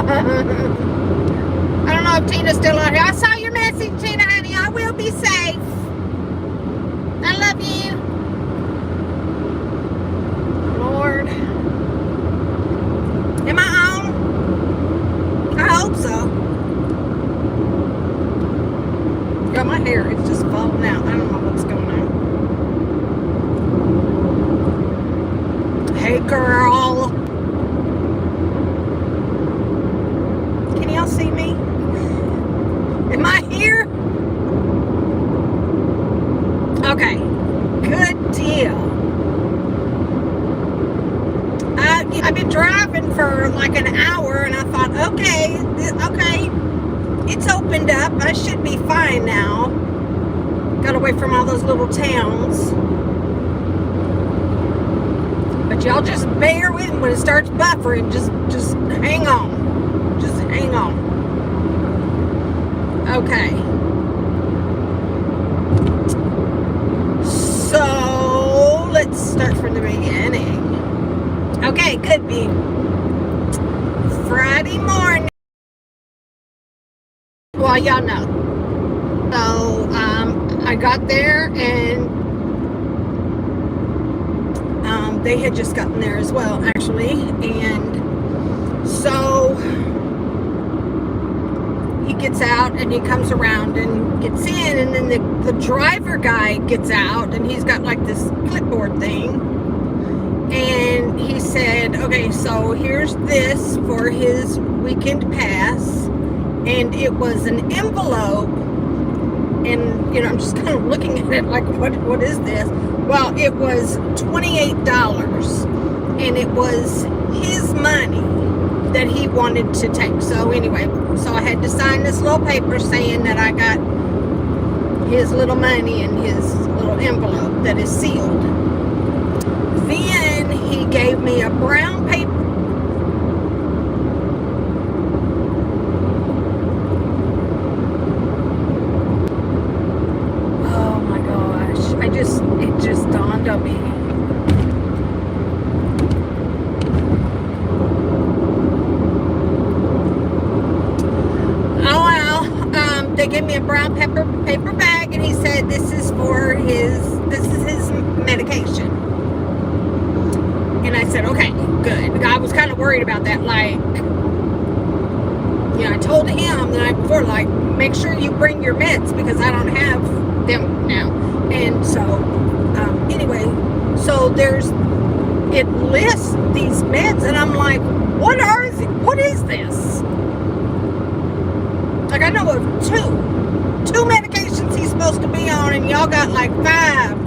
I don't know if Tina's still out here. I saw your message, Tina, honey. I will be safe. I love you. Lord. Am I on? I hope so. Yeah, my hair is just falling out. I don't know what's going on. Hey, girl. Can y'all see me? Am I here? Okay. Good deal. I've been driving for like an hour, and I thought, okay, it's opened up. I should be fine now. Got away from all those little towns. But y'all just bear with me when it starts buffering. Just hang on. Just hang on. Okay. So let's start from the beginning. Okay, could be Friday morning. Well, y'all know. So I got there, and they had just gotten there as well, actually. And so he gets out, and he comes around and gets in, and then the driver guy gets out, and he's got like this clipboard thing. And he said, okay, so here's this for his weekend pass. And it was an envelope. And, I'm just kind of looking at it like, what is this? Well, it was $28. And it was his money that he wanted to take. So anyway, so I had to sign this little paper saying that I got his little money in his little envelope that is sealed. Then he gave me a brown paper. Oh my gosh. It just dawned on me. Oh well, they gave me a brown paper bag, and he said this is his medication. And I said, okay, good. I was kind of worried about that. Like, I told him the night before, like, make sure you bring your meds because I don't have them now. And so, anyway, so it lists these meds, and I'm like, what is this? Like, I know of two medications he's supposed to be on, and y'all got like 5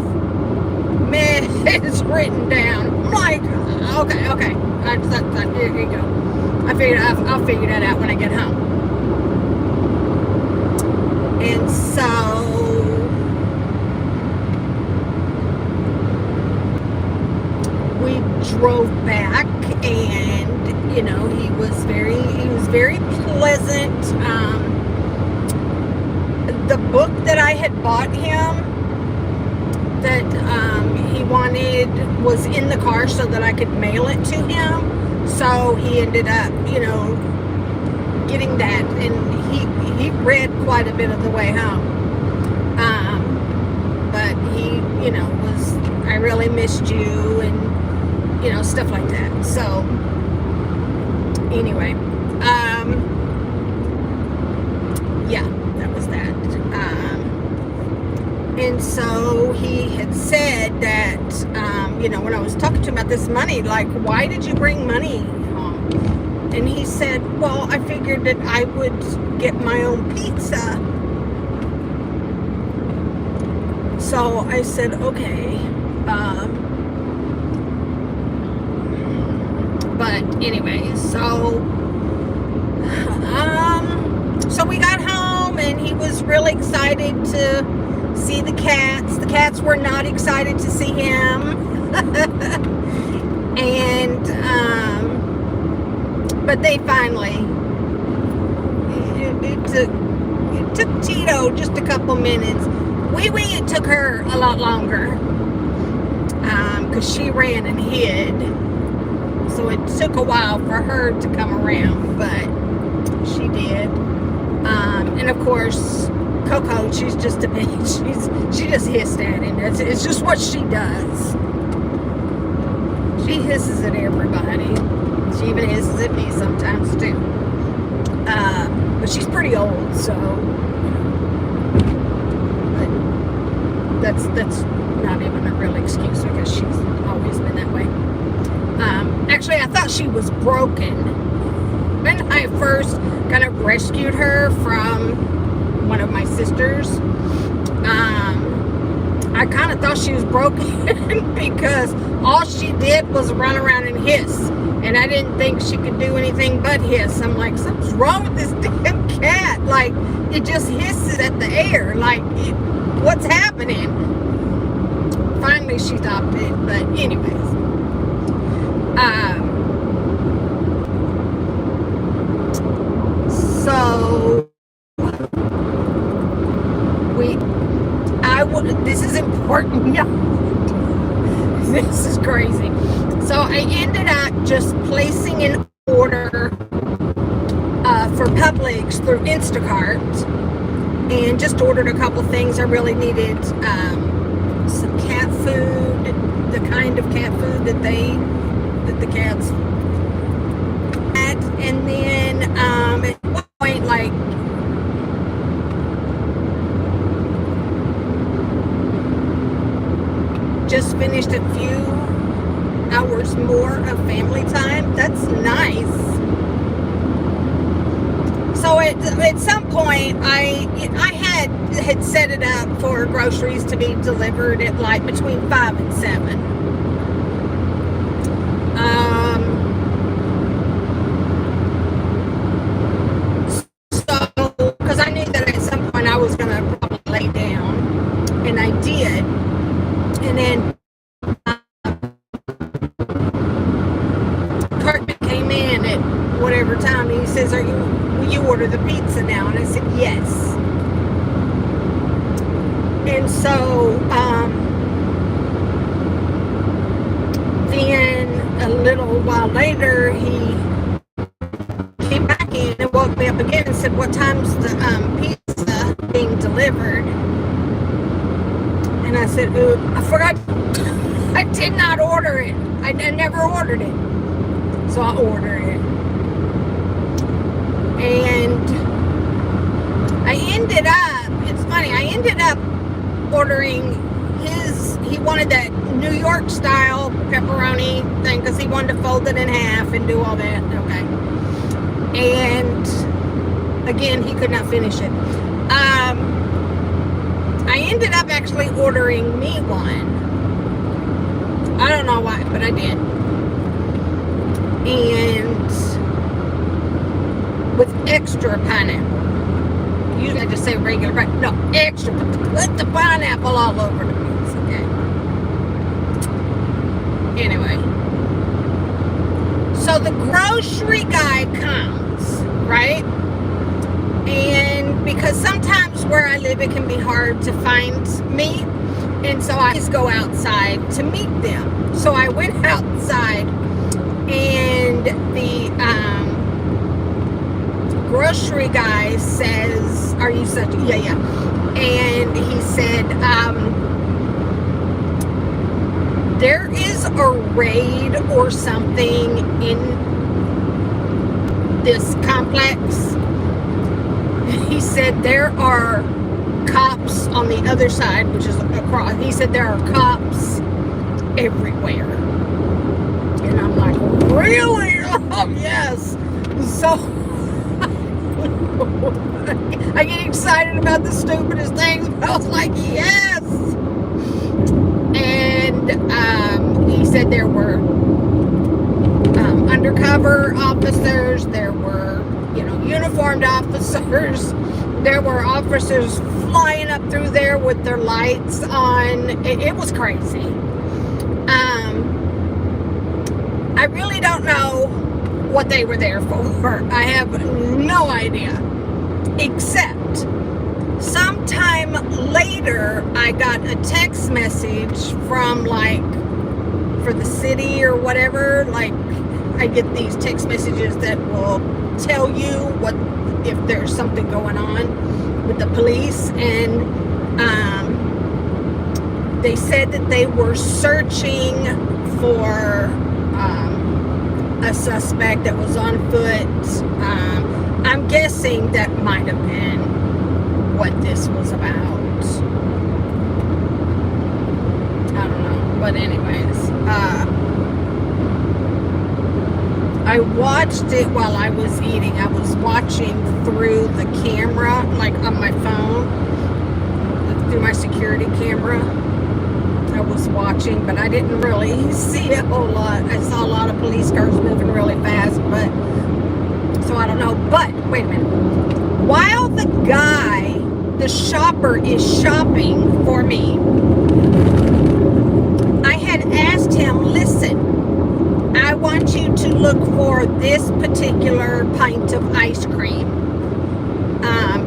meds written down. I'm like, okay. Here you go. I'll figure that out when I get home. And so we drove back, and he was very pleasant. The book that I had bought him that he wanted was in the car so that I could mail it to him. So he ended up, getting that, and he read quite a bit of the way home. But he, was, I really missed you, and, stuff like that. So anyway, yeah, that was that. And so he had said that, when I was talking to him about this money, like, why did you bring money home? And he said, well, I figured that I would get my own pizza. So I said, okay. But anyway, so we got home, and he was really excited to see the cats. The cats were not excited to see him. And but they finally, it took Tito just a couple minutes. It took her a lot longer, because she ran and hid, so it took a while for her to come around. But She did. And of course, Coco, she's just a bitch. She just hissed at him. It's just what she does. She hisses at everybody. She even hisses at me sometimes too. But she's pretty old, so that's not even a real excuse because she's always been that way. Actually, I thought she was broken when I first kind of rescued her from one of my sisters. I kind of thought she was broken because all she did was run around and hiss, and I didn't think she could do anything but hiss. I'm like, something's wrong with this damn cat. Like, it just hisses at the air. Like, what's happening? Finally, she stopped it. But anyways, so this is important. This is crazy. So I ended up just placing an order for Publix through Instacart, and just ordered a couple things. I really needed some cat food, the kind of cat food that the cats had, and then at one point, like, just finished a few hours more of family time. That's nice. So at some point, I had set it up for groceries to be delivered at like between 5 and 7. So because I knew that at some point I was gonna probably lay down, and I did. And then Cartman came in at whatever time, and he says, will you order the pizza now? And I said, yes. And so then a little while later, he came back in and woke me up again and said, what time's the pizza being delivered? And I said, ooh, I forgot. I did not order it. I never ordered it. So I ordered it. And I ended up, it's funny, I ended up ordering he wanted that New York style pepperoni thing because he wanted to fold it in half and do all that. Okay. And again, he could not finish it. I ended up actually ordering me one. I don't know why, but I did. And with extra pineapple. Usually I just say regular pineapple. No, extra. Put the pineapple all over the place, okay? Anyway. So the grocery guy comes, right? And because sometimes where I live, it can be hard to find meat. And so I just go outside to meet them. So I went outside, and the grocery guy says, are you such, yeah. And he said, there is a raid or something in this complex. He said there are cops on the other side, which is across. He said there are cops everywhere. And I'm like, really? Oh, yes. So I get excited about the stupidest things, but I was like, yes. And he said there were undercover officers, there were, uniformed officers, there were officers flying up through there with their lights on. It was crazy. I really don't know what they were there for. I have no idea. Except sometime later, I got a text message from for the city or whatever. Like, I get these text messages that will tell you what if there's something going on with the police. And they said that they were searching for a suspect that was on foot. I'm guessing that might have been what this was about. I don't know. But anyways, I watched it while I was eating. I was watching through the camera, like on my phone, through my security camera. I was watching, but I didn't really see a whole lot. I saw a lot of police cars moving really fast, but so I don't know. But wait a minute. While the guy, the shopper, is shopping for me, I had asked him, listen, I want you to look for this particular pint of ice cream.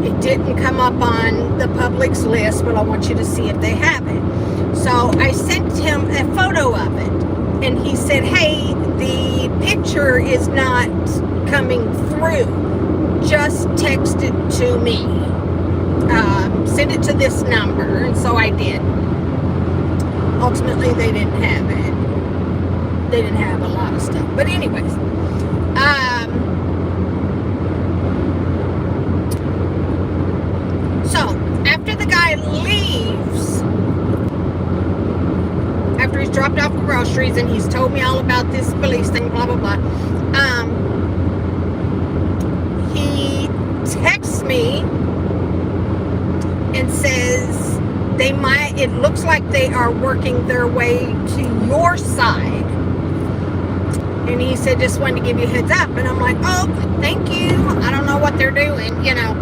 It didn't come up on the Publix list, but I want you to see if they have it. So I sent him a photo of it, and he said, hey, the picture is not coming through. Just text it to me. Send it to this number. And so I did. Ultimately, they didn't have it. They didn't have a lot of stuff. But anyways, so after the guy leaves, after he's dropped off the groceries and he's told me all about this police thing, blah, blah, blah, he texts me and says it looks like they are working their way to your side. And he said, just wanted to give you a heads up. And I'm like, oh, thank you. I don't know what they're doing, you know.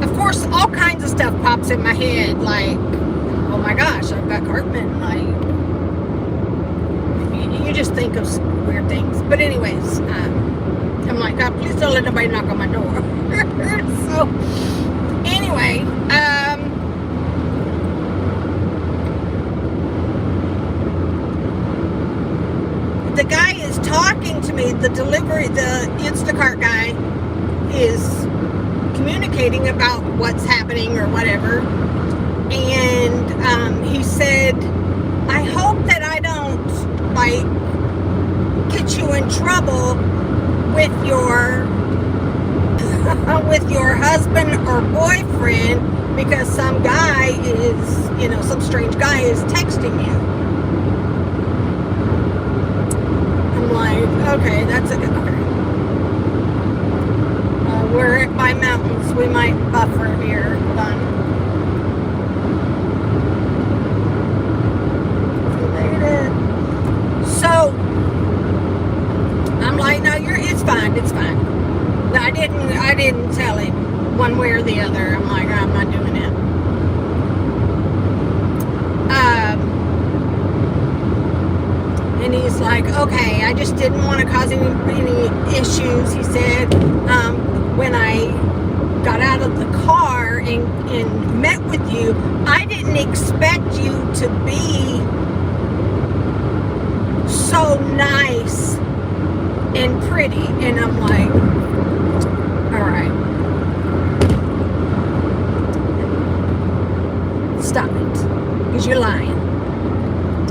Of course, all kinds of stuff pops in my head, like, oh my gosh, I've got Cartman. Like, you just think of weird things. But anyways, I'm like, God, please don't let nobody knock on my door. So, anyway, the guy is talking to me. The Instacart guy is communicating about what's happening or whatever. And he said, I hope that I don't, like, get you in trouble with your with your husband or boyfriend because some guy is, you know, some strange guy is texting you. I'm like, okay, that's a good, okay. We're by mountains. We might buffer here. Hold on. So, I'm like, no, it's fine, it's fine. No, I didn't tell him one way or the other. I'm like, I'm not doing it. And he's like, okay, I just didn't want to cause any issues. He said, when I got out of the car and met with you, I didn't expect you to be so nice and pretty. And I'm like, all right, stop it, because you're lying.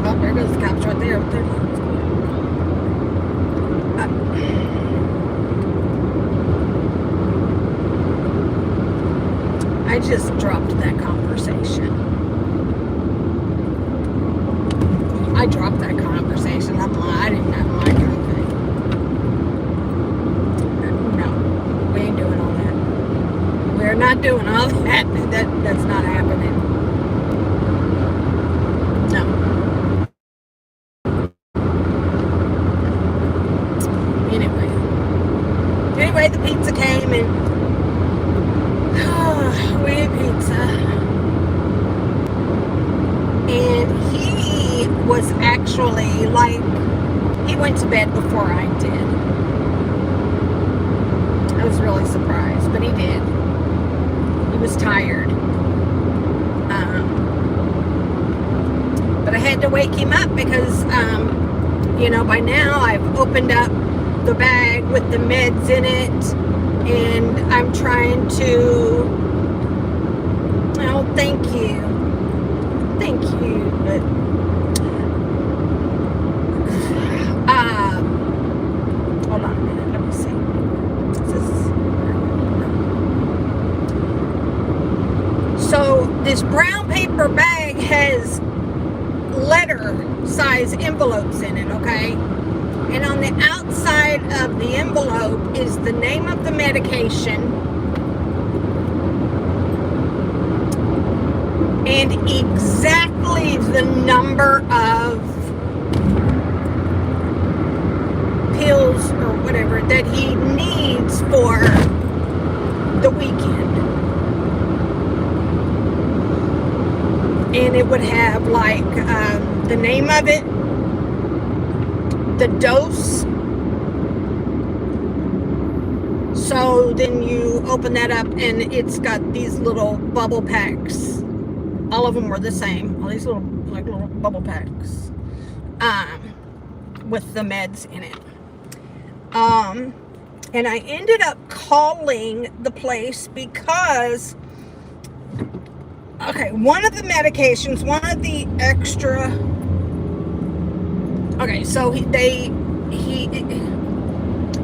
Oh, there goes the cops right there. I just dropped that conversation. I dropped that conversation. I'm like, I didn't have like anything. No, we ain't doing all that. We're not doing all that. That's not happening. No. Anyway, the pizza came and we ate pizza. And he was actually like, he went to bed before I did. I was really surprised, but he did. He was tired. But I had to wake him up because, you know, by now I've opened up the bag with the meds in it, and I'm trying to, oh, thank you, but hold on a minute, let me see. So this brown paper bag has letter size envelopes in it, okay? And on the outside of the envelope is the name of the medication and exactly the number of pills or whatever that he needs for the weekend. And it would have like the name of it, the dose. So then you open that up and it's got these little bubble packs. All of them were the same. All these little bubble packs with the meds in it. And I ended up calling the place because, okay, one of the medications, one of the extra, okay, so he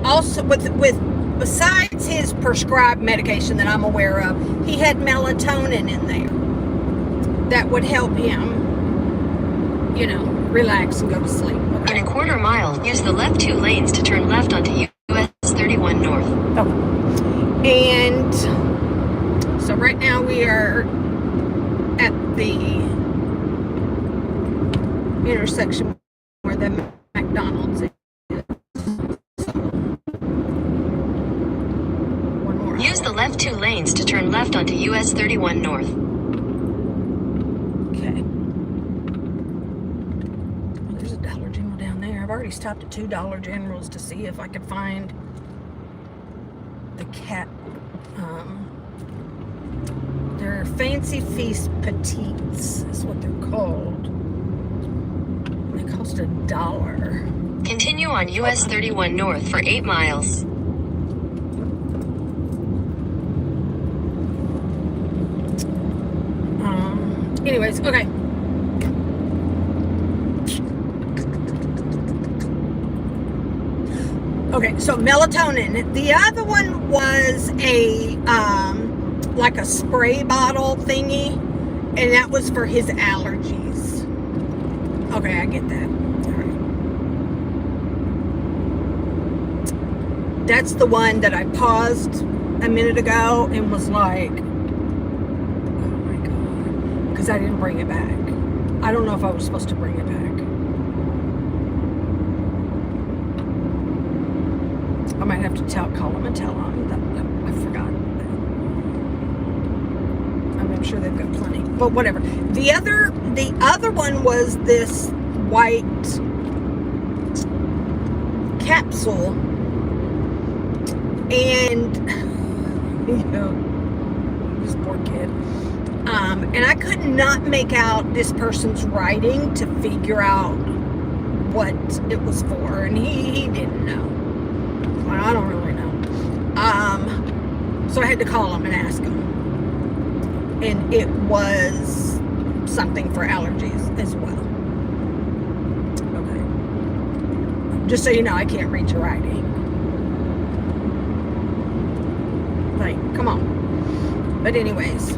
also besides his prescribed medication that I'm aware of, he had melatonin in there that would help him, you know, relax and go to sleep. Okay? In a quarter mile, use the left 2 lanes to turn left onto US 31 North. Oh. And so right now we are at the intersection where the McDonald's is. One more. Use the left 2 lanes to turn left onto US 31 North. Okay. Well, there's a Dollar General down there. I've already stopped at 2 Dollar Generals to see if I could find the cat. They're Fancy Feast Petites is what they're called. They cost $1. Continue on US 31 North for 8 miles. Anyways, okay. Okay, so melatonin. The other one was a like a spray bottle thingy, and that was for his allergies. Okay, I get that. All right. That's the one that I paused a minute ago and was like, oh my God, because I didn't bring it back. I don't know if I was supposed to bring it back. I might have to call him and tell him that I forgot. I'm sure they've got plenty, but whatever. The other one was this white capsule, and you know, this poor kid. And I could not make out this person's writing to figure out what it was for, and he didn't know. Well, I don't really know. So I had to call him and ask him. And it was something for allergies as well. Okay. Just so you know, I can't read your writing. Like, come on. But anyways.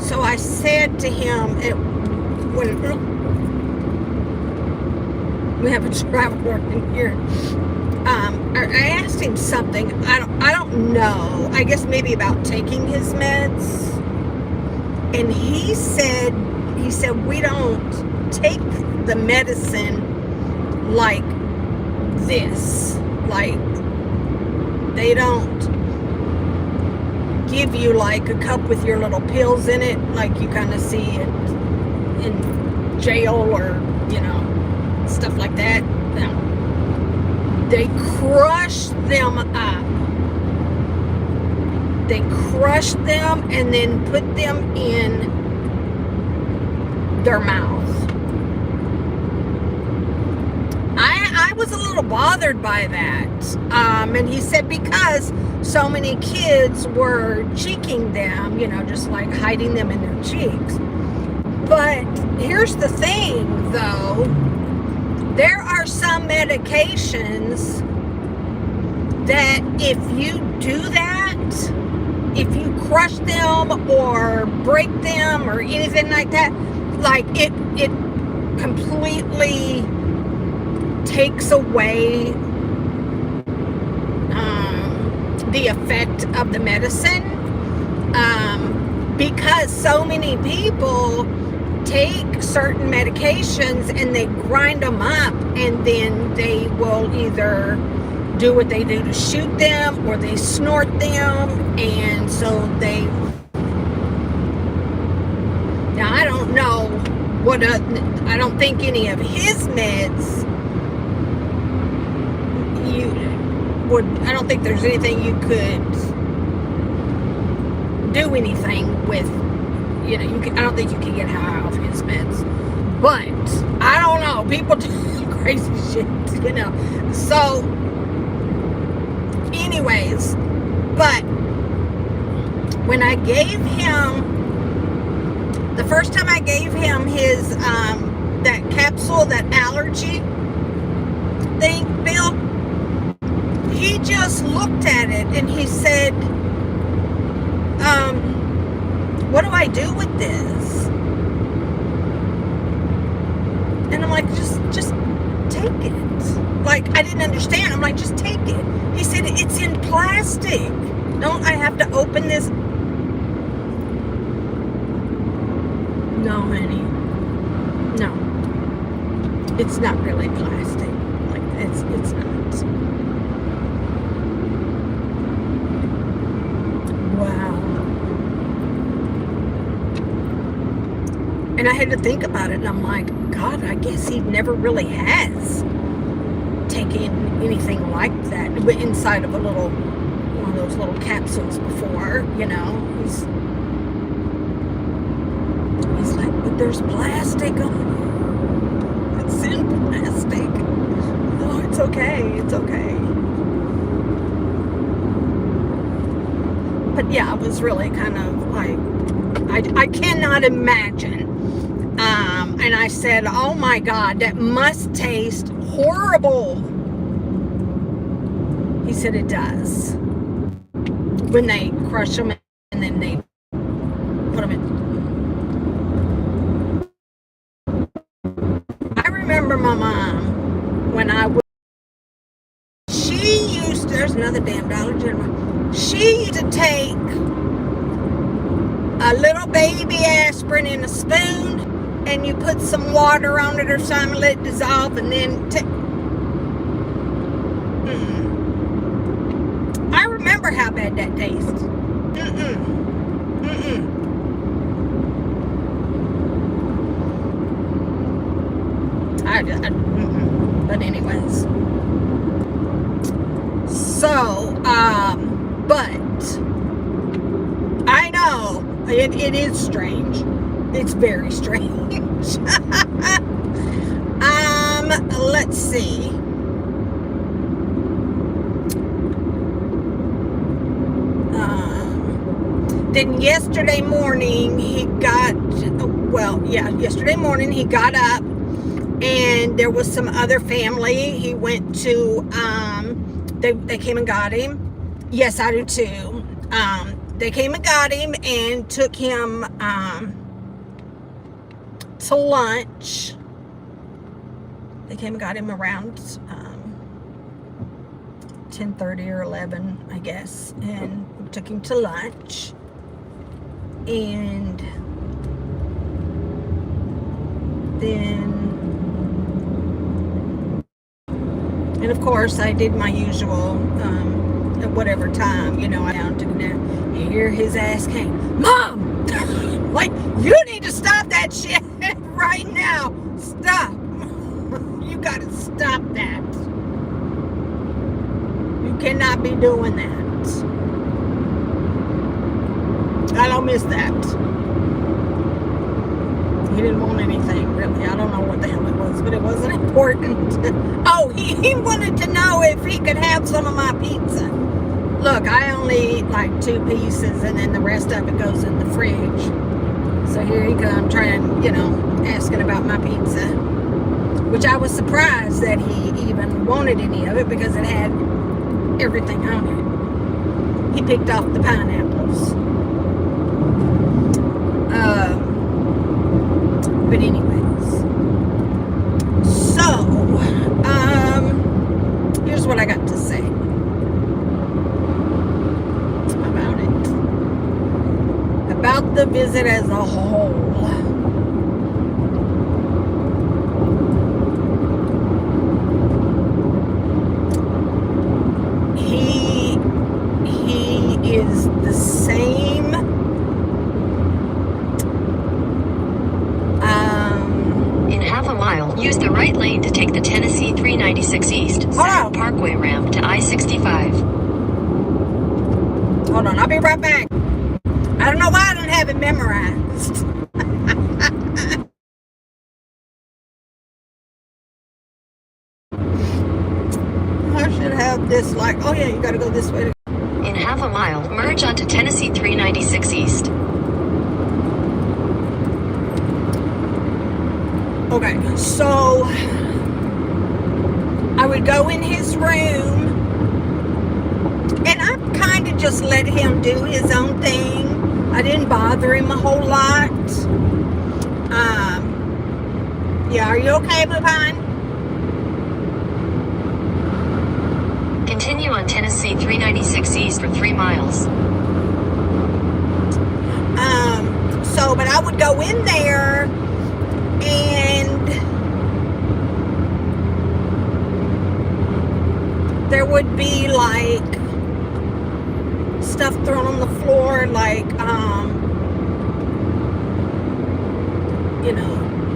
So I said to him, we have a traveler in here. I asked him something. I don't know. I guess maybe about taking his meds. And he said we don't take the medicine like this. Like they don't give you like a cup with your little pills in it, like you kind of see it in jail or, you know, stuff like that. No. They crush them up. They crush them and then put them in their mouth. was a little bothered by that. And he said because so many kids were cheeking them, just like hiding them in their cheeks. But here's the thing, though. There are some medications that if you do that, if you crush them or break them or anything like that, like it completely takes away the effect of the medicine, because so many people take certain medications and they grind them up, and then they will either do what they do to shoot them or they snort them, and so they, now I don't know what I don't think any of his meds I don't think there's anything you could do anything with, I don't think you can get high off his meds, but I don't know, people do crazy shit, so anyways, but when I gave him, the first time I gave him his, that capsule, that allergy thing, Bill, he just looked at it and he said, what do I do with this? And I'm like, just take it. Like, I didn't understand. I'm like, just take it. He said, it's in plastic. Don't I have to open this? No, honey. No. It's not really plastic. Like, it's not. Wow. And I had to think about it, and I'm like, God, I guess he never really has taken anything like that inside of one of those little capsules before, He's like, but there's plastic on it. It's in plastic. Oh, it's okay. It's okay. But yeah, I was really kind of like, I cannot imagine. And I said, oh my God, that must taste horrible. He said it does. When they crush them and then they put them in. I remember my mom when there's another damn Dollar General. She used to take a little baby aspirin in a spoon, and you put some water on it or something, let it dissolve, and then I remember how bad that tastes. But anyways, so but I know it is strange. It's very strange. Let's see. Then yesterday morning yesterday morning he got up, and there was some other family. He went to, they came and got him. Yes, I do too. They came and got him and took him to lunch. They came and got him around 10:30 or 11, I guess, and took him to lunch. And then, and of course, I did my usual, at whatever time, I down to now. You hear his ass came, Mom! Like, you need to stop that shit right now. Stop. You gotta stop that. You cannot be doing that. I don't miss that. He didn't want anything, really. I don't know what the hell it was, but it wasn't important. Oh, he wanted to know if he could have some of my pizza. Look, I only eat like 2 pieces, and then the rest of it goes in the fridge. So here he comes trying, asking about my pizza. Which I was surprised that he even wanted any of it because it had everything on it. He picked off the pineapples. But anyways. So, here's what I got to say about it. About the visit as a whole. Is the same In half a mile, use the right lane to take the Tennessee 396 East South Parkway ramp to I-65. Hold on, I'll be right back. I don't know why I don't have it memorized. I should have this like, oh yeah, you gotta go this way. In half a mile, merge onto Tennessee 396 East. Okay, so I would go in his room and I kind of just let him do his own thing. I didn't bother him a whole lot. Yeah, are you okay, Lupine? Continue on Tennessee 396 East for 3 miles. So, but I would go in there and there would be like stuff thrown on the floor, like,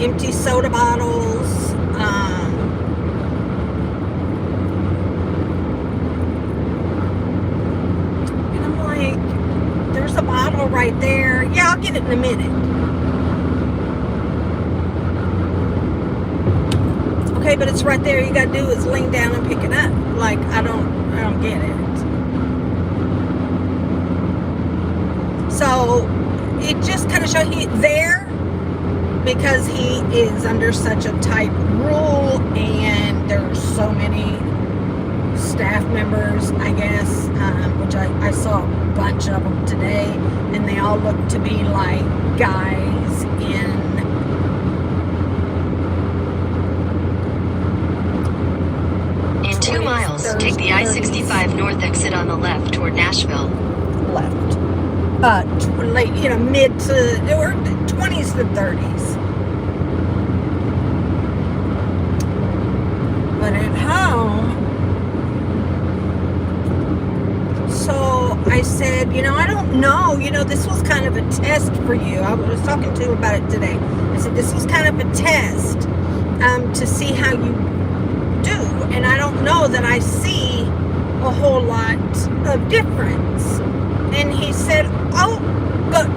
empty soda bottles, there's a bottle right there. Yeah, I'll get it in a minute. Okay, but it's right there. You gotta do is lean down and pick it up. Like, I don't get it. So it just kind of shows he there because he is under such a tight rule, and there's so many staff members, I guess, which I saw a bunch of them today, and they all look to be like guys in In 2 miles, take the I-65 north exit on the left toward Nashville. left. Late, mid to, or 20s to 30s. But at home, so I said, I don't know, this was kind of a test for you. I was talking to him about it today. I said, this was kind of a test to see how you do. And I don't know that I see a whole lot of difference. And he said, oh, but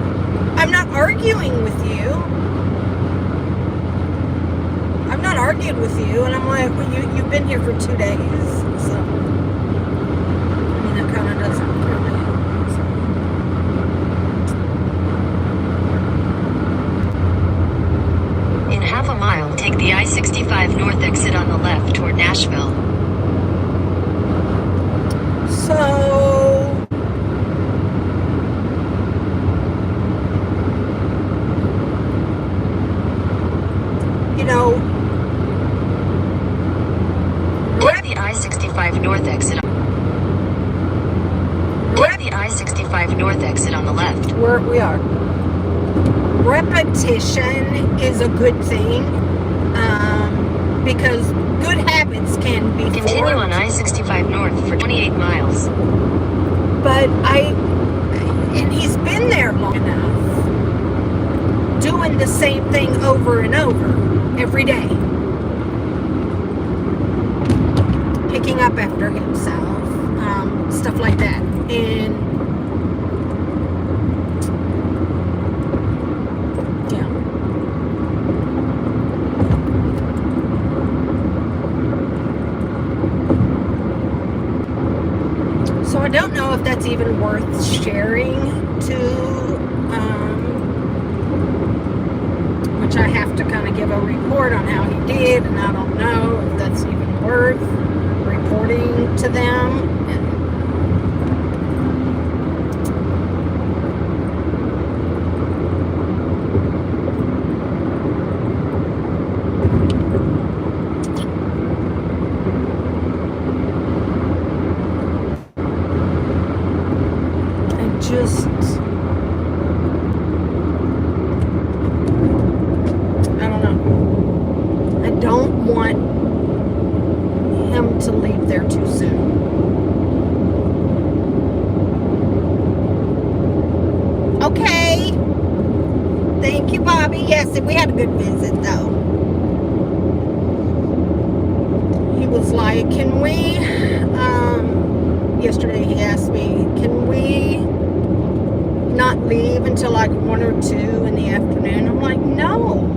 I'm not arguing with you. I've not argued with you. And I'm like, well, you've been here for 2 days. So, that kind of doesn't really. In half a mile, take the I-65 north exit on the left toward Nashville. So, take the I-65 north exit. Take the I-65 north exit on the left. Where we are. Repetition is a good thing, because good habits can be Continue formed. on I-65 north for 28 miles. But and he's been there long enough, doing the same thing over and over, every day. Picking up after himself, stuff like that. And yeah. don't know if that's even worth sharing to, which I have to kind of give a report on how he did, and I don't know if that's even worth reporting to them. Just, I don't know. I don't want him to leave there too soon. Okay. Thank you, Bobby. Yes, we had a good visit, though. He was like, can we, yesterday he asked me, can we not leave until like 1 or 2 in the afternoon? I'm like, no,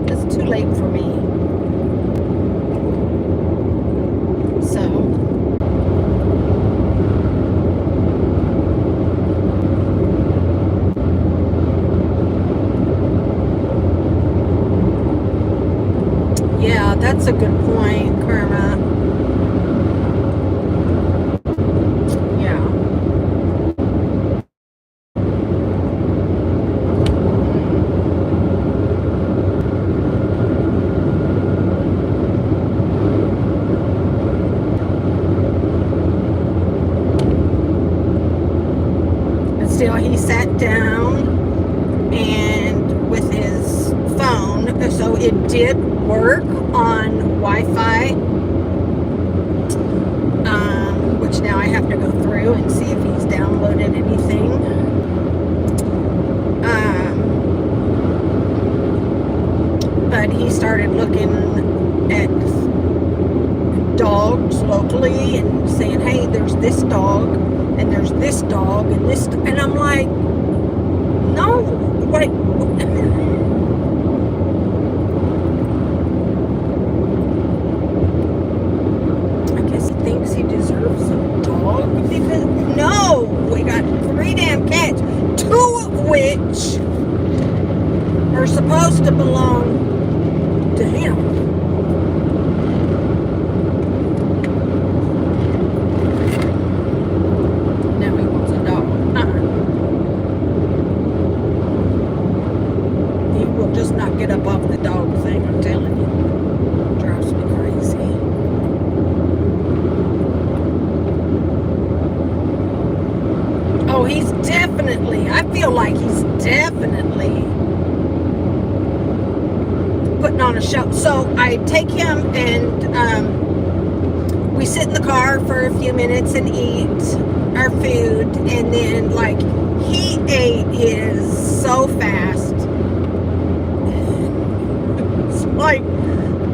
it's too late for me. So yeah, that's a good point, Karma. Still, he sat down and with his phone, so it did work on Wi-Fi, which now I have to go through and see if he's downloaded anything. But he started looking at dogs locally and saying, hey, there's this dog and there's this dog and this, and I'm like, no, wait. I guess he thinks he deserves a dog because, no, we got 3 damn cats, 2 of which are supposed to belong to him. Get up off the dog thing, I'm telling you. It drives me crazy. Oh, he's definitely, I feel like he's definitely putting on a show. So I take him and we sit in the car for a few minutes and eat our food, and then like he ate his so fast. Like,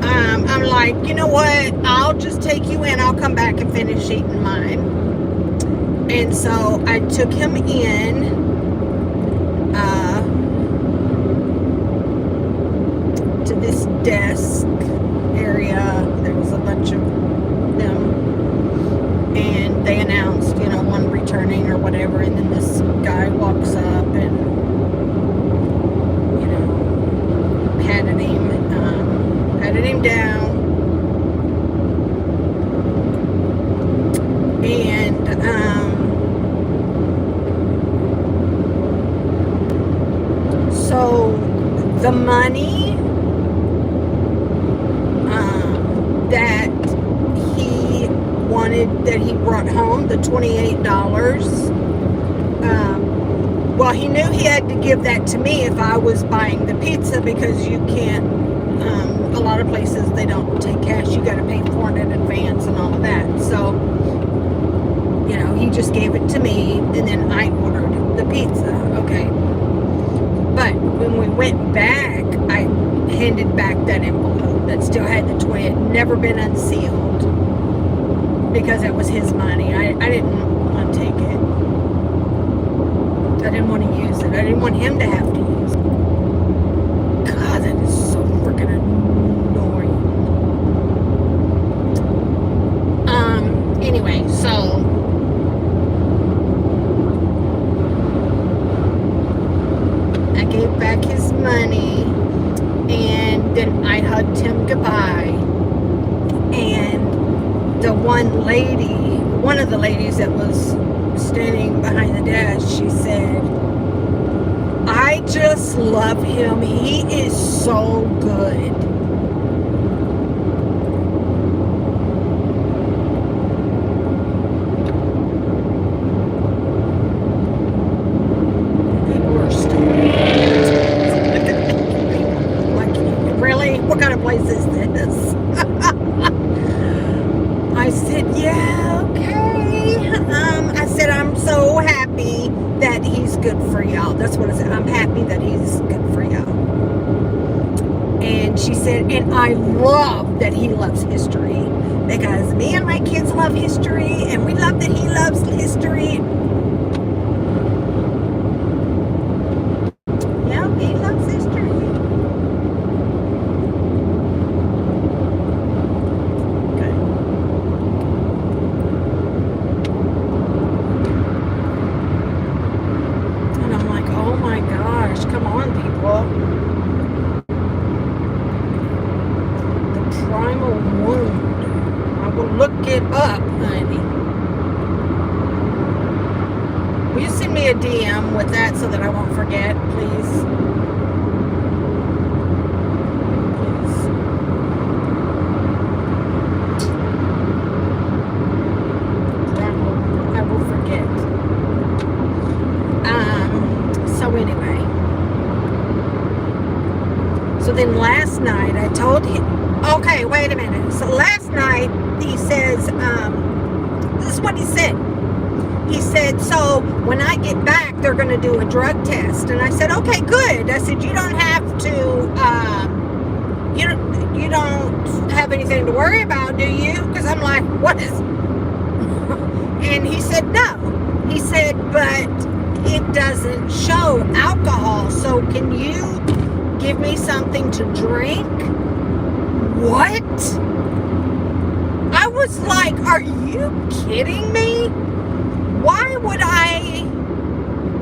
I'm like, you know what? I'll just take you in. I'll come back and finish eating mine. And so I took him in. To this desk area. There was a bunch of them. And they announced, you know, one returning or whatever. And then this guy walks up and, you know, patted him down, and so the money that he wanted, that he brought home, the $28, well, he knew he had to give that to me if I was buying the pizza, because you can't, a lot of places they don't take cash, you got to pay for it in advance and all of that. So, you know, he just gave it to me, and then I ordered the pizza. Okay. But when we went back, I handed back that envelope that still had the 20. It had never been unsealed because it was his money. I didn't want to take it. I didn't want to use it. I didn't want him to have to use it. God, that is so freaking annoying. money, and then I hugged him goodbye. And the one of the ladies that was standing behind the desk, she said, I just love him. He is so good. People are stupid. Like, really? What kind of place is this? I said, yeah, okay. I said, I'm so happy that he's good for y'all. That's what I said. I'm happy that he's good for y'all. And she said, and I love that he loves history, because me and my kids love history, and we love that he loves history. Yeah, he loves history. Okay. And I'm like, oh my gosh, come on, people. The primal wound. I will look it up, honey. Will you send me a DM with that so that I won't forget, please? Please. I will forget. So anyway. So then last night I told him, okay, wait a minute. So last night he says, this is what he said. He said, so when I get back, they're going to do a drug test. And I said, okay, good. I said, you don't have to, you don't have anything to worry about, do you? Because I'm like, what is? And he said, no. He said, but it doesn't show alcohol. So can you give me something to drink? What? I was like, are you kidding me? Why would I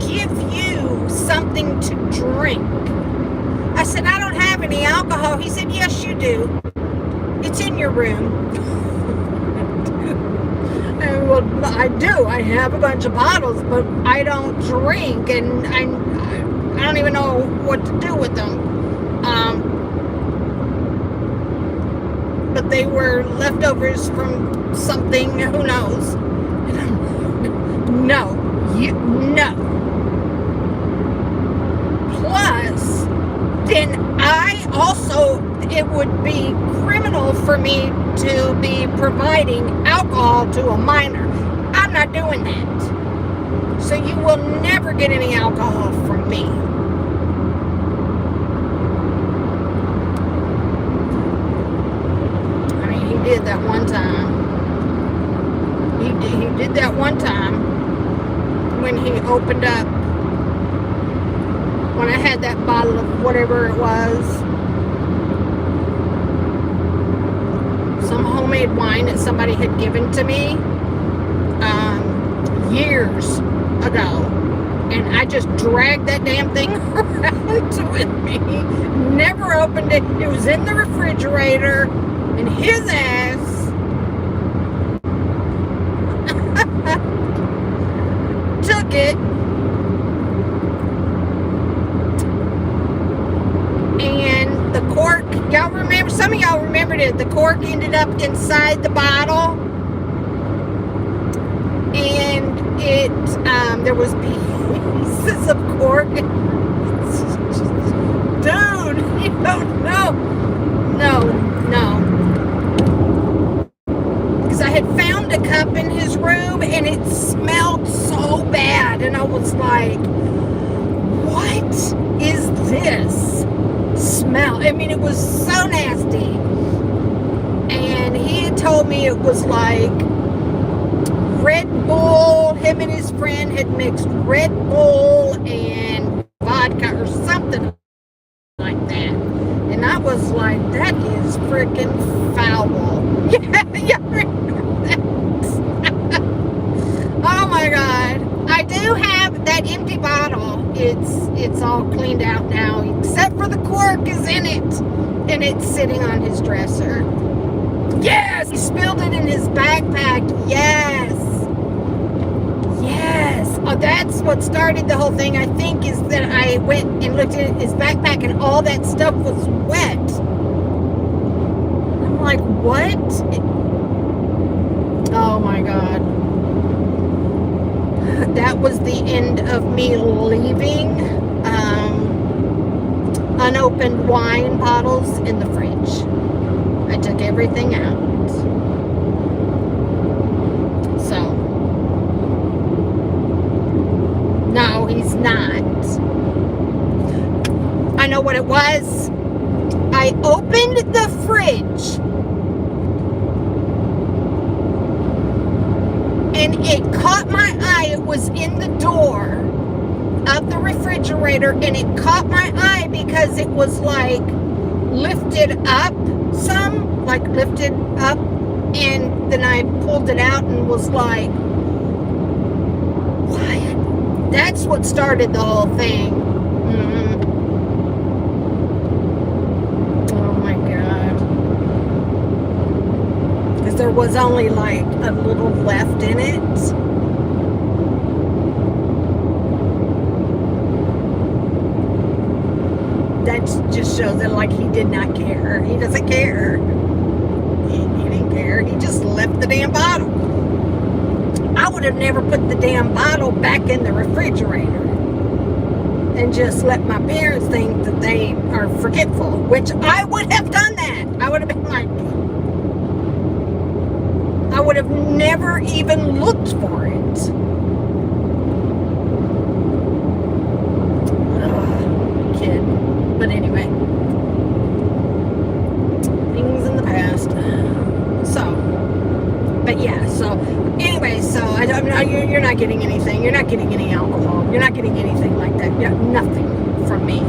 give you something to drink? I said, I don't have any alcohol. He said, yes, you do. It's in your room. And well, I do. I have a bunch of bottles, but I don't drink, and I don't even know what to do with them. But they were leftovers from something, who knows. No. Plus, then I also, it would be criminal for me to be providing alcohol to a minor. I'm not doing that. So you will never get any alcohol from me. He did that one time. He did that one time when he opened up, when I had that bottle of whatever it was, some homemade wine that somebody had given to me years ago, and I just dragged that damn thing around with me, never opened it. It was in the refrigerator, and his ass took it and the cork, y'all remember, some of y'all remembered it, the cork ended up inside the bottle, and it there was pieces of cork. Dude, you don't know. No. Because I had found a cup in his room and it smelled so bad, and I was like, what is this smell? I mean, it was so nasty. And he had told me it was like Red Bull. Him and his friend had mixed Red Bull and vodka or something like that. And I was like, that is freaking foul. Yeah, remember that? Oh my God. I do have that empty bottle. It's all cleaned out now, except for paperwork is in it. And it's sitting on his dresser. Yes! He spilled it in his backpack. Yes! Yes! Oh, that's what started the whole thing, I think, is that I went and looked at his backpack and all that stuff was wet. I'm like, what? Oh my God. That was the end of me leaving unopened wine bottles in the fridge. I took everything out. So, no, he's not. I know what it was. I opened the fridge and it caught my eye. It was in the door of the refrigerator and it caught my eye because it was like lifted up some, like lifted up, and then I pulled it out and was like, what? That's what started the whole thing. Oh my God. Because there was only like a little left in it. That just shows that like he did not care. He doesn't care. He didn't care. He just left the damn bottle. I would have never put the damn bottle back in the refrigerator and just let my parents think that they are forgetful, which I would have done that. I would have been like, I would have never even looked for it. Kid. But anyway, things in the past. So, but yeah, so anyway, so you're not getting anything. You're not getting any alcohol. You're not getting anything like that. Yeah, nothing from me.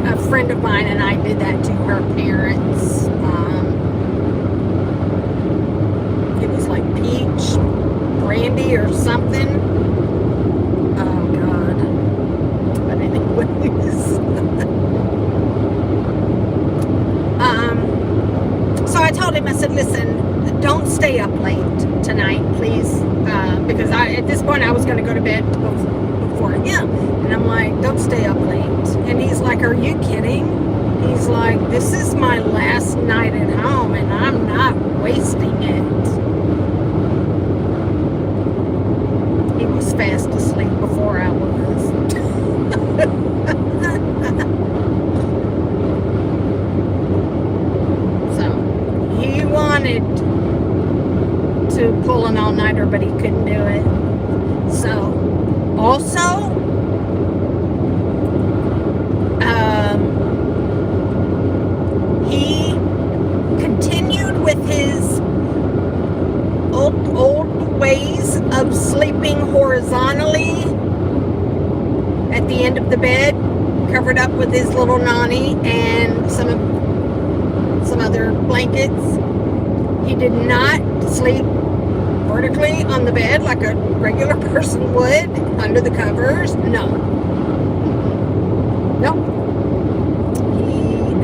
A friend of mine and I did that to her parents. It was like peach brandy or something. Oh God. But anyways. So I told him, I said, listen, don't stay up late tonight, please. Because at this point I was going to go to bed before him. And I'm like, don't stay up late. And he's like, are you kidding? He's like, this is my last night at home and I'm not wasting it. He was fast asleep before I was. So, he wanted to pull an all-nighter, but he couldn't do it. So, also, he continued with his old ways of sleeping horizontally at the end of the bed, covered up with his little nani and some other blankets. He did not sleep vertically on the bed like a regular person would under the covers. No. Nope.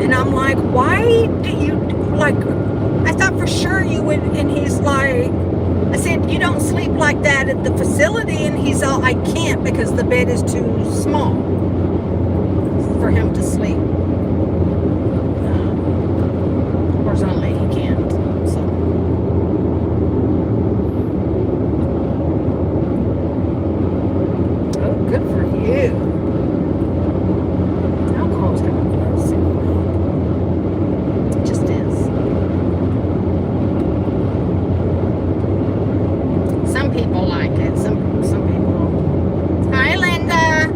And I'm like, why do you, like, I thought for sure you would, and he's like, I said, you don't sleep like that at the facility, and he's all, I can't because the bed is too small for him to sleep. Horizontally, he can't, so. Oh, good for you. Alcohol's kind of gross. It just is. Some people like it. Some people. Hi, Linda.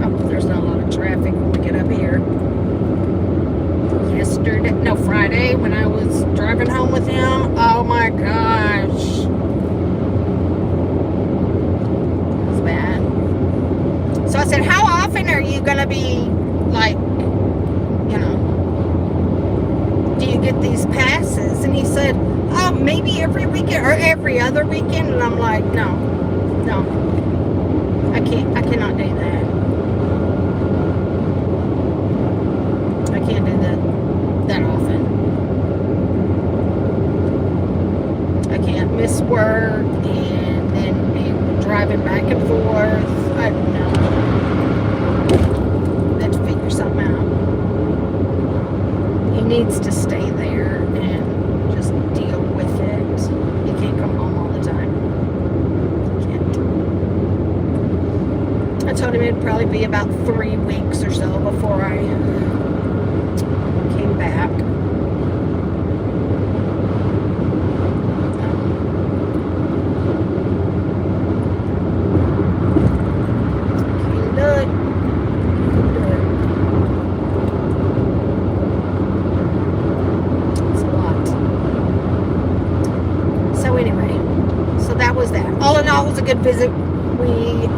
Oh, there's not a lot of traffic when we get up here. Friday when I was driving home with him. Oh my gosh. It was bad. So I said, how often are you going to be, like, you know, do you get these passes? And he said, oh, maybe every weekend or every other weekend. And I'm like, no, I cannot do that. I can't do that often. I can't miss work and then be driving back and forth. I don't know. I have to figure something out. He needs to stay there and just deal with it. He can't come home all the time. He can't. I told him it'd probably be about 3 weeks or so before I came back. Good visit. We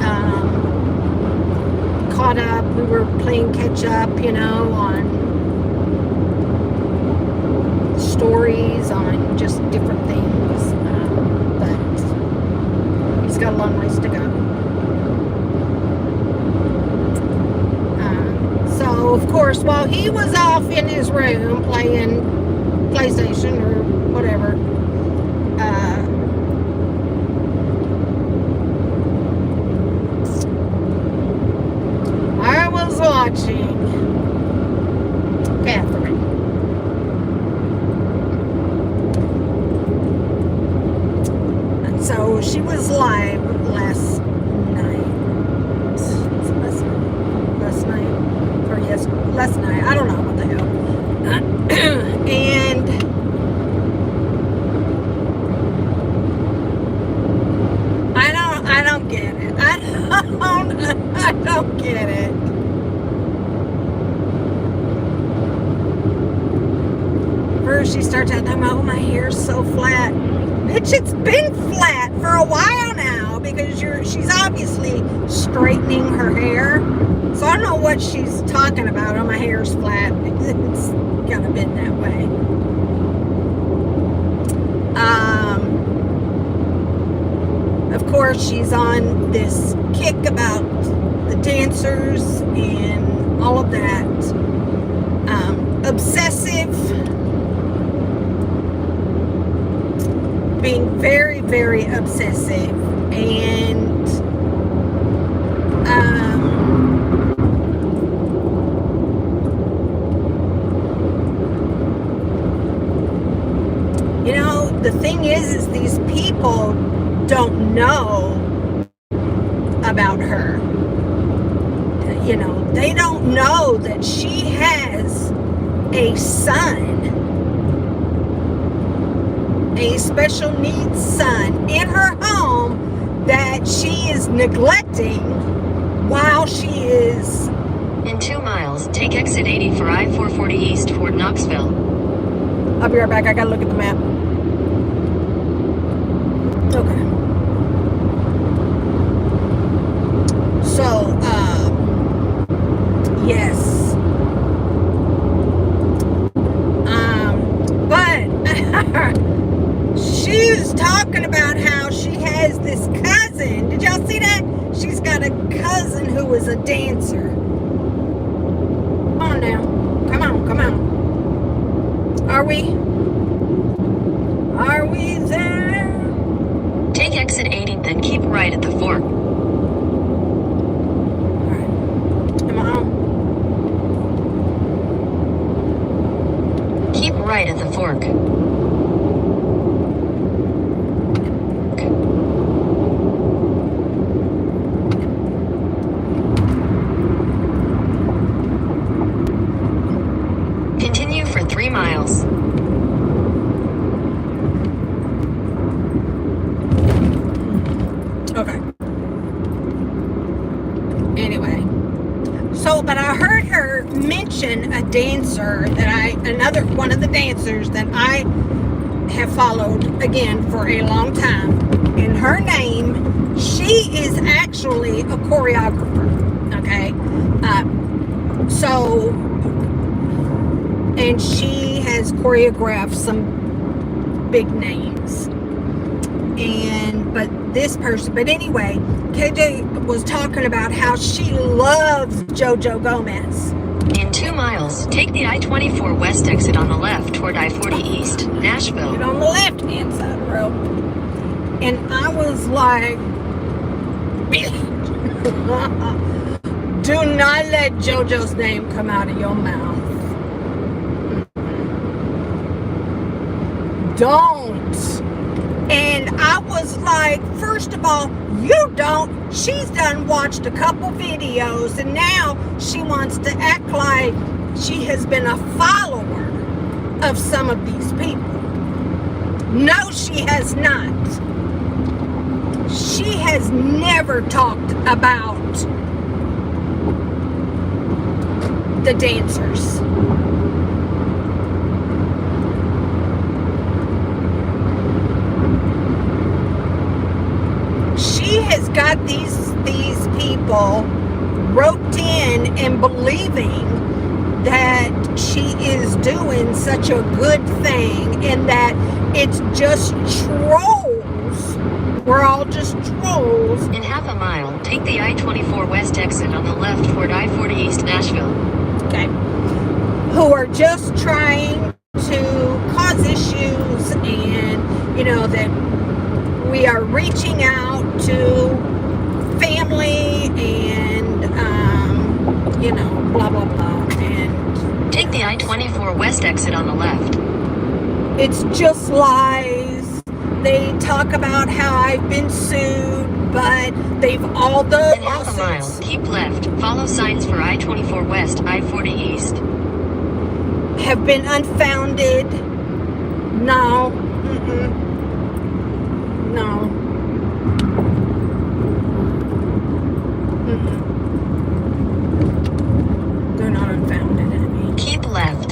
caught up. We were playing catch up, you know, on stories, on just different things. But he's got a long ways to go. So, of course, while he was off in his room playing PlayStation or whatever, watching Catherine. And so she was live last night. I don't know what the hell. And I don't get it. I don't get it. First she starts out talking about, oh, my hair's so flat. Bitch, it's been flat for a while now because she's obviously straightening her hair. So I don't know what she's talking about. Oh, my hair's flat. It's kind of been that way. Of course, she's on this kick about the dancers and all of that. Obsessive. Being very, very obsessive. And you know, the thing is these people don't know about her. You know, they don't know that she has a son, a special needs son in her home that she is neglecting while she is. In 2 miles, take exit 80 for I-440 East toward Knoxville. I'll be right back. I gotta look at the map. Okay. So, yes. But she was talking about how she has this cousin. Did y'all see that? She's got a cousin who is a dancer. Come on now. Come on. Are we there? Take exit 80, then keep right at the fork. Alright. Am I home? Keep right at the fork. Continue for 3 miles. Okay. Anyway. So, but I heard her mention mention a dancer another one of the dancers that I have followed again for a long time. And her name, she is actually a choreographer. Okay. And she has choreographed some big names. But anyway, KJ was talking about how she loves JoJo Gomez. In 2 miles, take the I-24 west exit on the left toward I-40 east, Nashville. Get on the left-hand side of the road. And I was like, do not let JoJo's name come out of your mouth. Don't. And I was like, first of all, you don't. She's done watched a couple videos, and now she wants to act like she has been a follower of some of these people. No, she has not. She has never talked about the dancers. She has got these people roped in and believing that she is doing such a good thing and that it's just trolls. We're all just trolls. In half a mile, take the I-24 west exit on the left toward I-40 east, Nashville. Okay. Who are just trying to cause issues, and, you know, that we are reaching out to family and, you know, blah, blah, blah. And take the I-24 west exit on the left. It's just lies. They talk about how I've been sued, but they've all done. In half a mile, keep left. Follow signs for I-24 west, I-40 east. Have been unfounded. No. No. They're not unfounded, Abby. Keep left.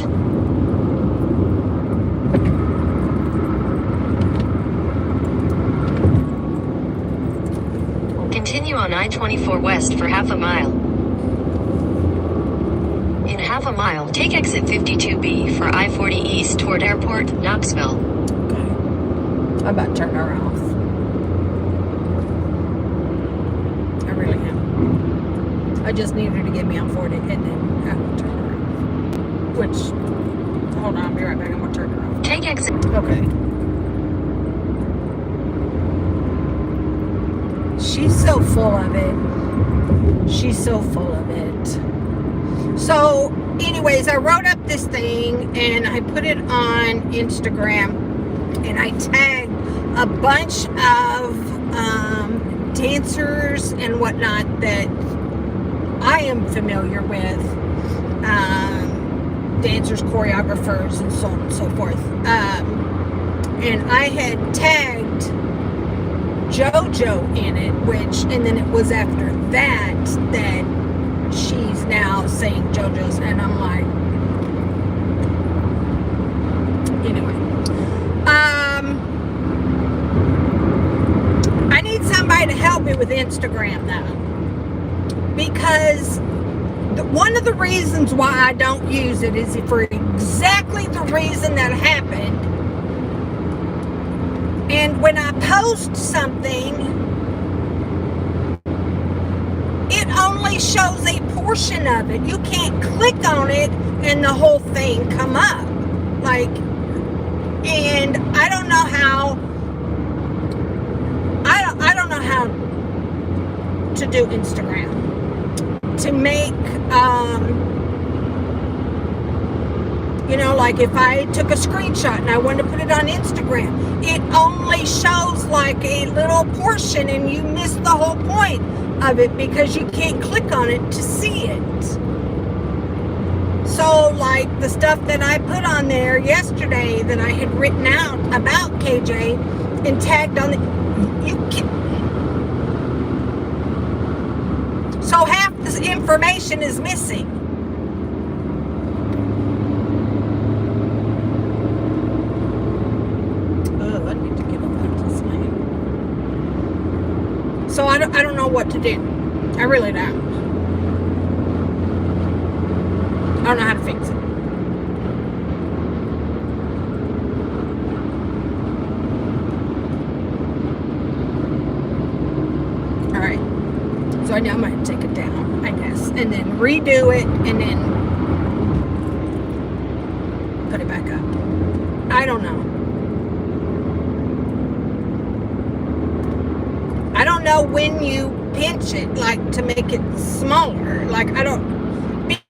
Continue on I-24 west for half a mile. In half a mile, take exit 52B for I-40 east toward Airport, Knoxville. Okay. I'm about to turn her off. I really am. I just need her to get me on 40 and then I will turn her off. Which, hold on, I'll be right back. I'm going to turn her off. Take exit. Okay. She's so full of it. She's so full of it. So, anyways, I wrote up this thing and I put it on Instagram and I tagged a bunch of dancers and whatnot that I am familiar with. Dancers, choreographers, and so on and so forth. And I had tagged JoJo in it, and then it was after that she's now saying JoJo's, and I'm like, anyway. I need somebody to help me with Instagram though, because one of the reasons why I don't use it is for exactly the reason that happened. And when I post something, it only shows a portion of it. You can't click on it and the whole thing come up. And I don't know how, I don't know how to do Instagram. To make, you know, like if I took a screenshot and I wanted to put it on Instagram, it only shows like a little portion and you miss the whole point of it because you can't click on it to see it. So like the stuff that I put on there yesterday that I had written out about KJ and tagged on it, you can. So half this information is missing. I don't know what to do. I really don't. I don't know how to fix it. Alright. So I know I'm going to take it down, I guess. And then redo it and then put it back up. I don't know. I don't know when you pinch it, like, to make it smaller. Like, I don't...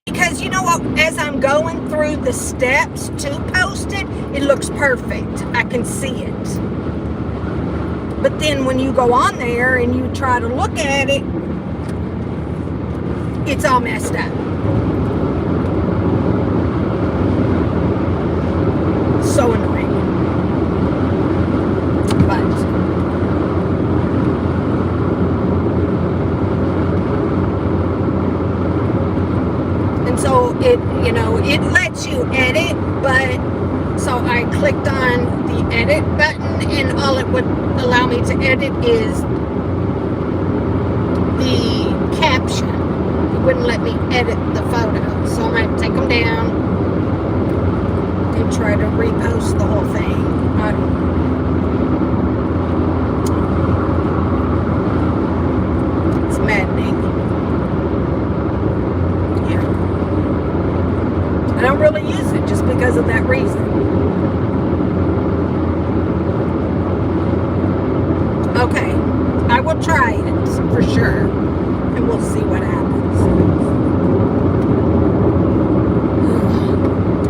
Because you know what? As I'm going through the steps to post it, it looks perfect. I can see it. But then when you go on there and you try to look at it, it's all messed up. So annoying. But and so it, you know, it lets you edit, but so I clicked on the edit button and all it would allow me to edit is the caption. It wouldn't let me edit the photo. So I'm going to take them down and try to repost the whole thing. I don't know. It's maddening. Yeah. I don't really use it just because of that reason. Okay, I will try it for sure, and we'll see what happens.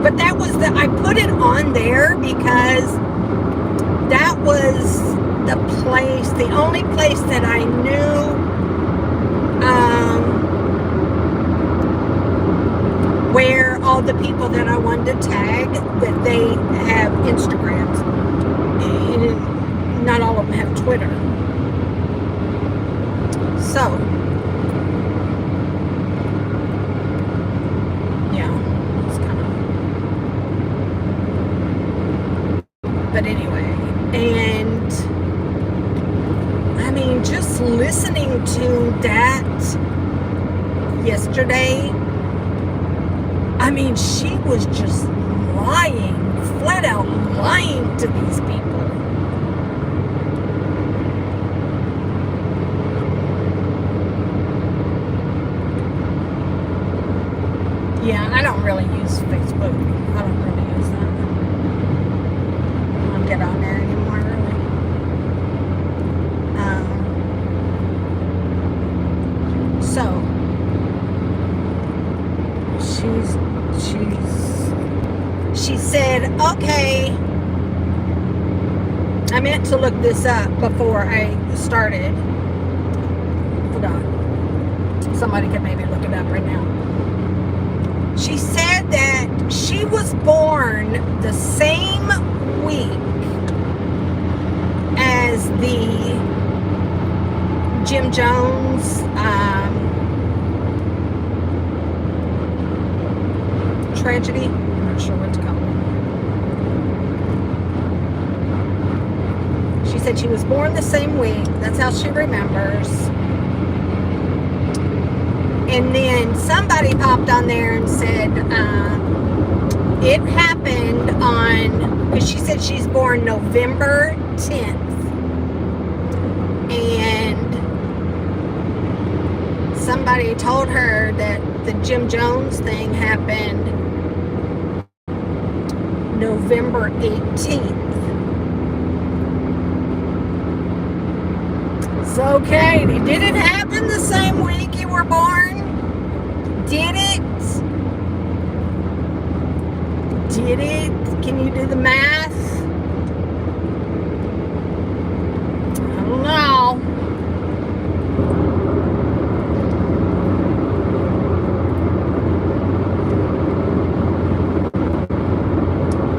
But that was I put it on there because that was the place, the only place that I knew where all the people that I wanted to tag, that they have Instagrams. Not all of them have Twitter. So, yeah, it's kind of... But anyway, and I mean, just listening to that yesterday, I mean, she was just lying, flat out lying to these people. Yeah, I don't really use Facebook. I don't really use that. I don't get on there anymore, really. So, she said, okay, I meant to look this up before I started. Forgot. Somebody could maybe look it up right now. She said that she was born the same week as the Jim Jones tragedy. I'm not sure what to call it. She said she was born the same week. That's how she remembers. And then somebody popped on there and said it happened on, because she said she's born November 10th. And somebody told her that the Jim Jones thing happened November 18th. So, Katie, did it happen the same week you were born? Did it? Did it? Can you do the math? I don't know.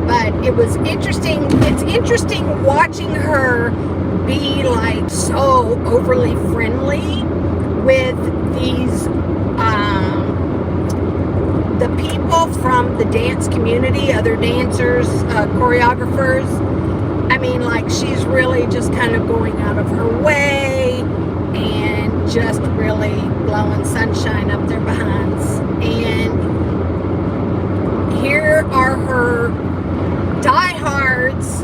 But it was interesting. It's interesting watching her be like so overly friendly with these the people from the dance community, other dancers, choreographers. I mean, like, she's really just kind of going out of her way and just really blowing sunshine up their behinds. And here are her diehards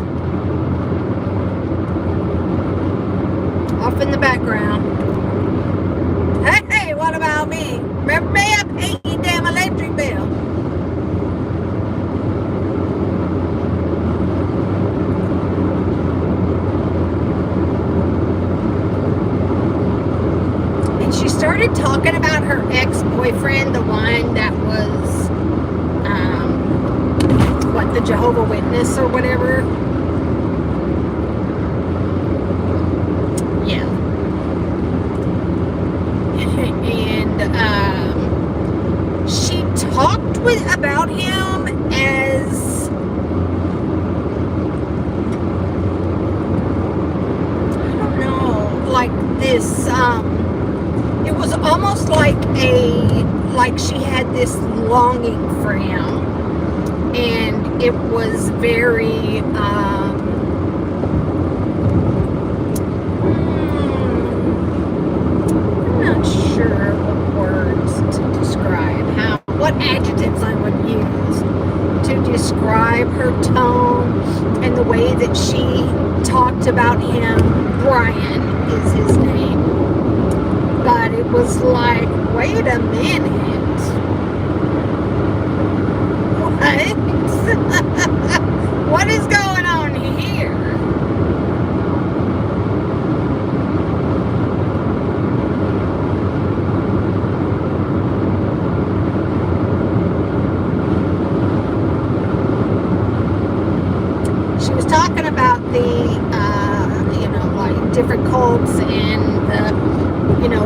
off in the background. Hey, what about me? Remember me? I paid your damn electric bill. And she started talking about her ex-boyfriend, the one that was, the Jehovah's Witness or whatever. Yeah. And she talked about him as, I don't know, like this, it was almost like she had this longing for him. And it was very, I'm not sure what words to describe, what adjectives I would use to describe her tone and the way that she talked about him. Brian is his name. But it was like, wait a minute. What is going on here? She was talking about the, like different cults and the,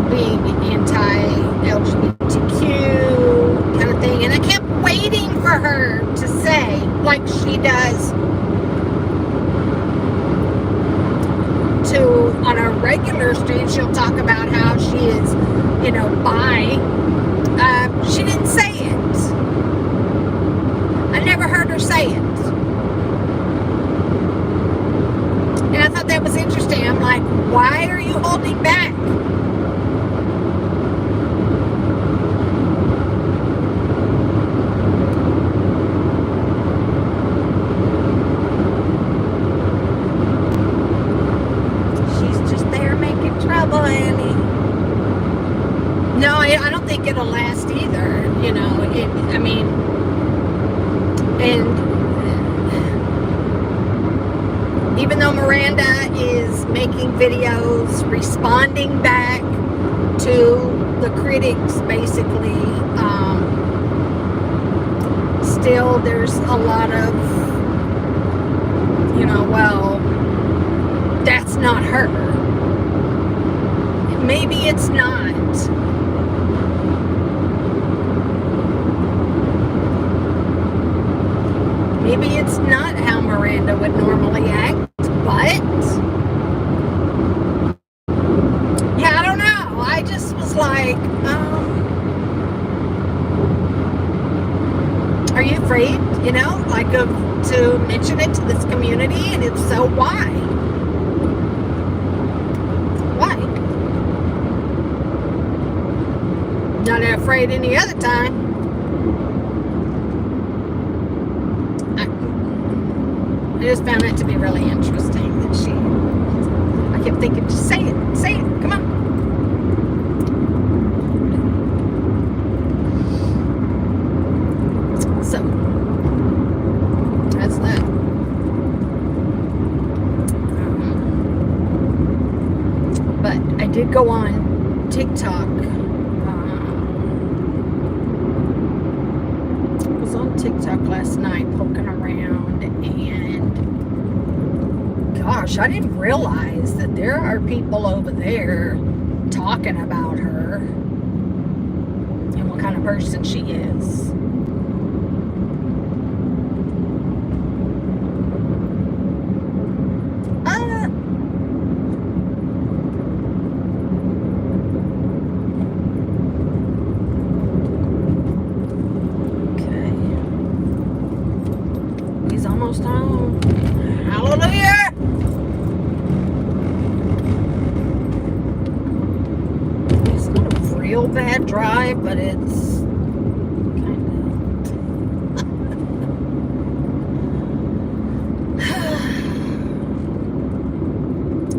being anti-LGBTQ kind of thing. And I kept waiting for her to say, like she does on a regular stream, she'll talk about how she is, bi. She didn't say it. I never heard her say it. And I thought that was interesting. I'm like, why are you holding back? No, I don't think it'll last either. And even though Miranda is making videos, responding back to the critics, basically, still there's a lot of, well, that's not her. Maybe it's not. Maybe it's not how Miranda would normally act, but yeah, I don't know. I just was like, are you afraid, to mention it to this community? And if so, why? Why? Not afraid any other time. I just found it to be really interesting that I kept thinking, just say it, come on. So, that's that. But I did go on TikTok. I was on TikTok last night poking around, and gosh, I didn't realize that there are people over there talking about her and what kind of person she is. Almost home. Hallelujah! so bad drive, but it's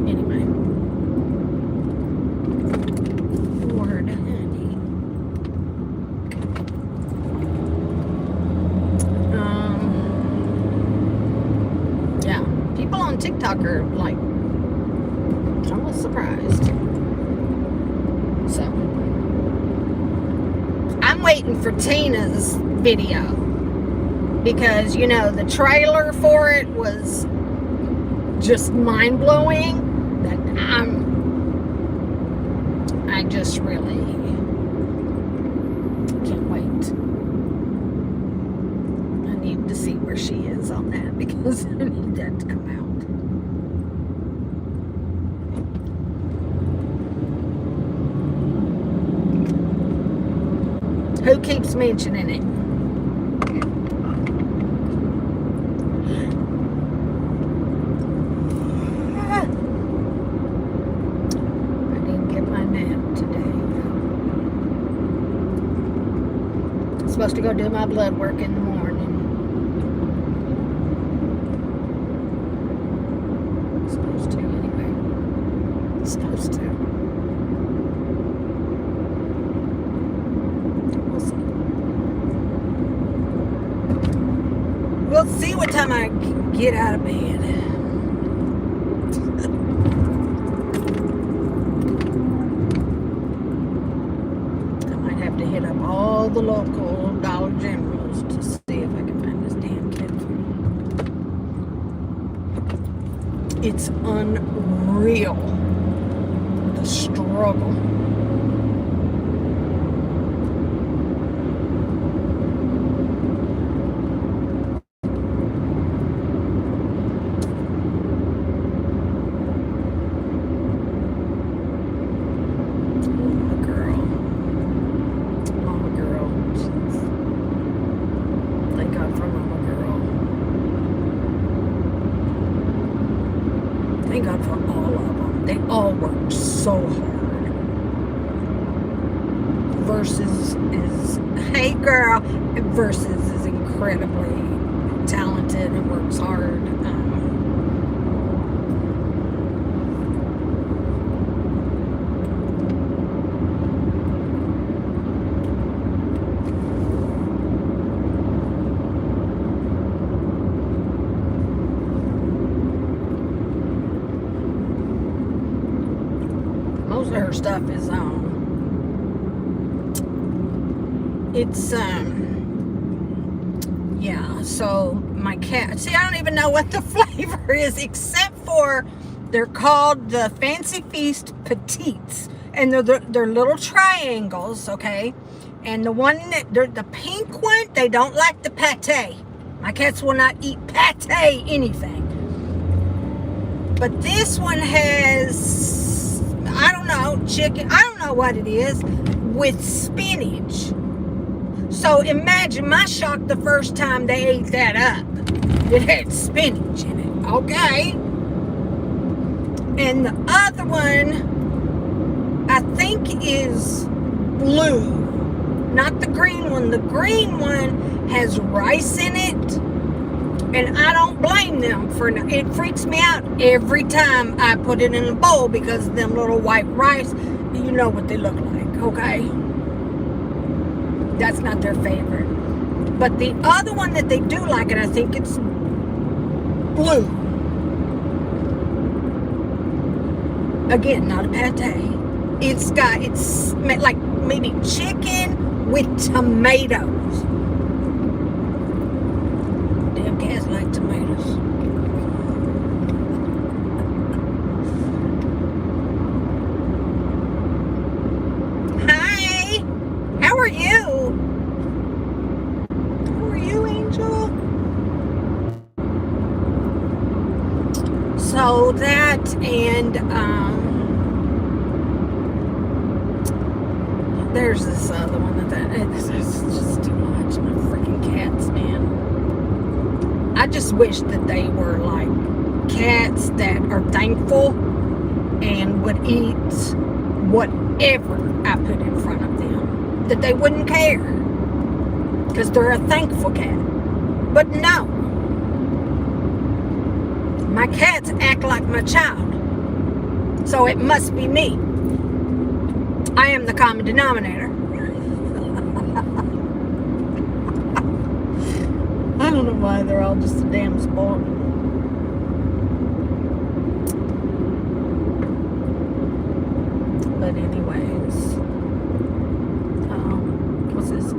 anyway. Lord, honey. Yeah, people on TikTok are like, I was surprised. So, I'm waiting for Tina's video because, you know, the trailer for it was just mind-blowing. That I just really can't wait. I need to see where she is on that because I need that to come out. Who keeps mentioning it? I didn't get my nap today. I'm supposed to go do my blood work in the morning. Supposed to anyway. Supposed to. We'll see what time I get out of bed. I might have to hit up all the local Dollar Generals to see if I can find this damn cat food. It's unreal, the struggle. Thank God for all of them. They all work so hard. Versus is, hey girl, Versus is incredibly talented and works hard. Most of her stuff is it's yeah, so my cat, see, I don't even know what the flavor is except for they're called the Fancy Feast Petites, and they're little triangles, okay? And the one that the pink one, they don't like the pate. My cats will not eat pate anything. But this one has, I don't know, chicken, I don't know what it is, with spinach. So imagine my shock the first time they ate that up. It had spinach in it, okay? And the other one, I think, is blue. Not the green one. The green one has rice in it. And I don't blame them for it. It freaks me out every time I put it in a bowl because them little white rice, you know what they look like, okay? That's not their favorite. But the other one that they do like, and I think it's blue. Again, not a pate. It's like maybe chicken with tomatoes. Damn cats like tomatoes. Hi, how are you? How are you, Angel? So that and there's this other one this is just too much. My freaking cats, man. I just wish that they were like cats that are thankful and would eat whatever I put in front of them. that they wouldn't care because they're a thankful cat. But no, my cats act like my child, so it must be me. I am the common denominator. I don't know why they're all just a damn sport. But anyways, what's this?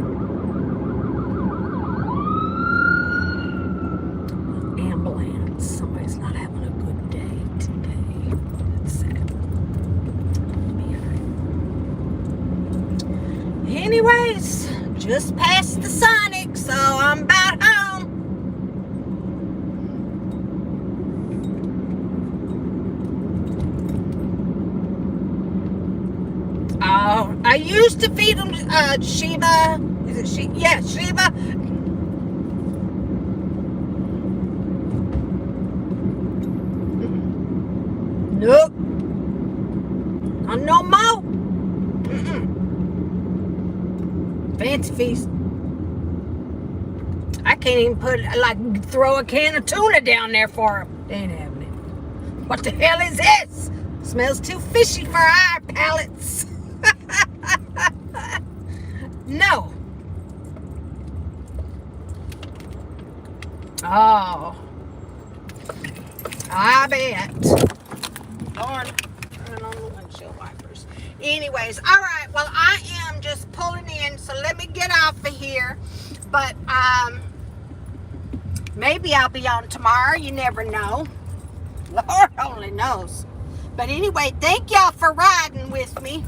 Ambulance. Somebody's not having a good day today. That's sad. Anyways, just past the Sonic, so I'm about home. I used to feed them Sheba. Is it Sheba? Yeah, Sheba. Nope. No more. Fancy feast. I can't even throw a can of tuna down there for them. They ain't having it. What the hell is this? Smells too fishy for our palates. No. Oh. I bet. Darn. Turn on the windshield wipers. Anyways, all right. Well, I am just pulling in, so let me get off of here. But maybe I'll be on tomorrow. You never know. Lord only knows. But anyway, thank y'all for riding with me.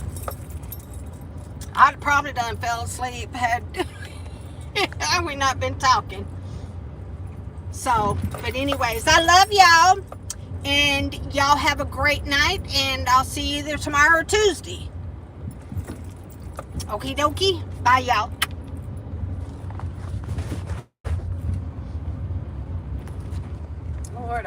I'd probably done fell asleep had we not been talking. So, but anyways, I love y'all. And y'all have a great night. And I'll see you either tomorrow or Tuesday. Okie dokie. Bye, y'all.